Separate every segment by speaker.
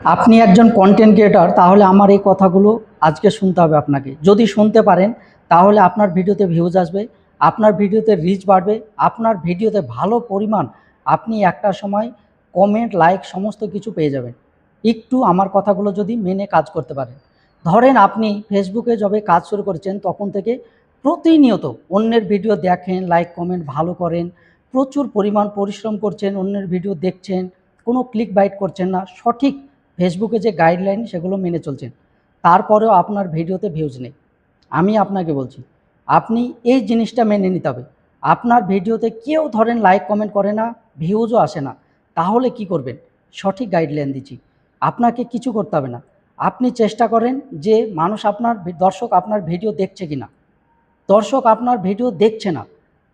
Speaker 1: আপনি একজন content creator, তাহলে আমার এই কথাগুলো আজকে শুনতে হবে আপনাকে। যদি শুনতে পারেন তাহলে আপনার ভিডিওতে ভিউজ আসবে, আপনার ভিডিওতে রিচ বাড়বে, আপনার ভিডিওতে ভালো পরিমাণ আপনি একটা সময় কমেন্ট, লাইক সমস্ত কিছু পেয়ে যাবেন। একটু আমার কথাগুলো যদি মেনে কাজ করতে পারেন। ধরেন আপনি ফেসবুকে যবে কাজ শুরু করেছেন তখন থেকে প্রতিনিয়ত অন্যের ভিডিও দেখেন, লাইক কমেন্ট ভালো করেন, প্রচুর পরিমাণ পরিশ্রম করছেন, অন্যের ভিডিও দেখছেন, কোনো ক্লিক বাইট করছেন না, সঠিক ফেসবুকে যে গাইডলাইন সেগুলো মেনে চলছেন, তারপরেও আপনার ভিডিওতে ভিউজ নেই। আমি আপনাকে বলছি, আপনি এই জিনিসটা মেনে নিতে হবে। আপনার ভিডিওতে কেউ ধরেন লাইক কমেন্ট করে না, ভিউজও আসে না, তাহলে কি করবেন? সঠিক গাইডলাইন দিচ্ছি, আপনাকে কিছু করতে হবে না। আপনি চেষ্টা করেন যে মানুষ দর্শক আপনার ভিডিও দেখছে কি না। দর্শক আপনার ভিডিও দেখছে না,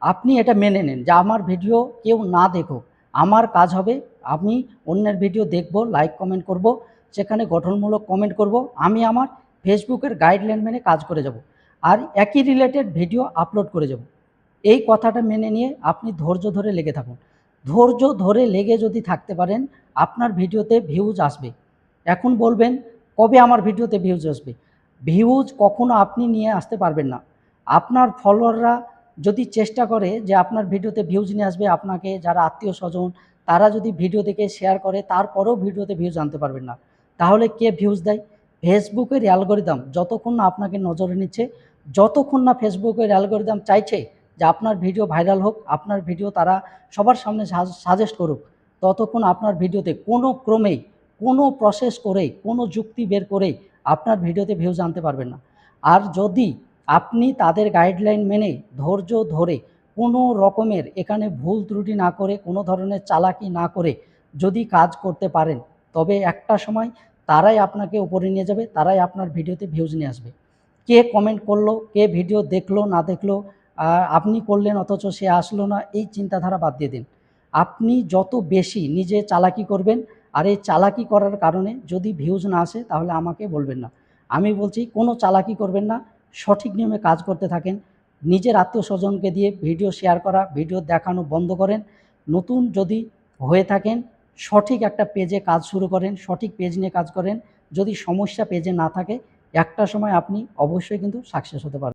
Speaker 1: আপনি এটা মেনে নেন যে আমার ভিডিও কেউ না দেখুক, আমার কাজ হবে আমি অন্যের ভিডিও দেখব, লাইক কমেন্ট করব, সেখানে গঠনমূলক কমেন্ট করব, আমি আমার ফেসবুকের গাইডলাইন মেনে কাজ করে যাব, আর একই রিলেটেড ভিডিও আপলোড করে যাব। এই কথাটা মেনে নিয়ে আপনি ধৈর্য ধরে লেগে থাকুন। ধৈর্য ধরে লেগে যদি থাকতে পারেন, আপনার ভিডিওতে ভিউজ আসবে। এখন বলবেন কবে আমার ভিডিওতে ভিউজ আসবে? ভিউজ কখনো আপনি নিয়ে আসতে পারবেন না। আপনার ফলোয়াররা যদি চেষ্টা করে যে আপনার ভিডিওতে ভিউজ নিয়ে আসবে, আপনাকে যারা আত্মীয়-স্বজন তারা যদি ভিডিও দেখে শেয়ার করে, তারপরেও ভিডিওতে ভিউজ আনতে পারবেন না। তাহলে কে ভিউজ দেয়? ফেসবুকের অ্যালগরিদম যতক্ষণ না আপনাকে নজরে নিচ্ছে, যতক্ষণ না ফেসবুকের অ্যালগরিদম চাইছে যে আপনার ভিডিও ভাইরাল হোক, আপনার ভিডিও তারা সবার সামনে সাজেস্ট করুক, ততক্ষণ আপনার ভিডিওতে কোনো ক্রমেই, কোনো প্রসেস করেই, কোনো যুক্তি বের করেই আপনার ভিডিওতে ভিউজ আনতে পারবেন না। আর যদি আপনি তাদের গাইডলাইন মেনে ধৈর্য ধরে কোনো রকমের এখানে ভুল ত্রুটি না করে, কোনো ধরনের চালাকি না করে যদি কাজ করতে পারেন, তবে একটা সময় তারাই আপনাকে উপরে নিয়ে যাবে, তারাই আপনার ভিডিওতে ভিউজ নিয়ে আসবে। কে কমেন্ট করলো, কে ভিডিও দেখলো না দেখলো, আপনি করলেন অথচ সে আসলো না, এই চিন্তাধারা বাদ দিয়ে দিন। আপনি যত বেশি নিজে চালাকি করবেন, আর এই চালাকি করার কারণে যদি ভিউজ না আসে তাহলে আমাকে বলবেন না। আমি বলছি কোনো চালাকি করবেন না, সঠিক নিয়মে কাজ করতে থাকেন। নিজের আত্মীয়-স্বজনকে দিয়ে ভিডিও শেয়ার করা, ভিডিও দেখানো বন্ধ করেন। নতুন যদি হয়ে থাকেন, সঠিক একটা পেজে কাজ শুরু করেন, সঠিক পেজ নিয়ে কাজ করেন। যদি সমস্যা পেজে না থাকে, একটা সময় আপনি অবশ্যই কিন্তু সাকসেস হতে পারবেন।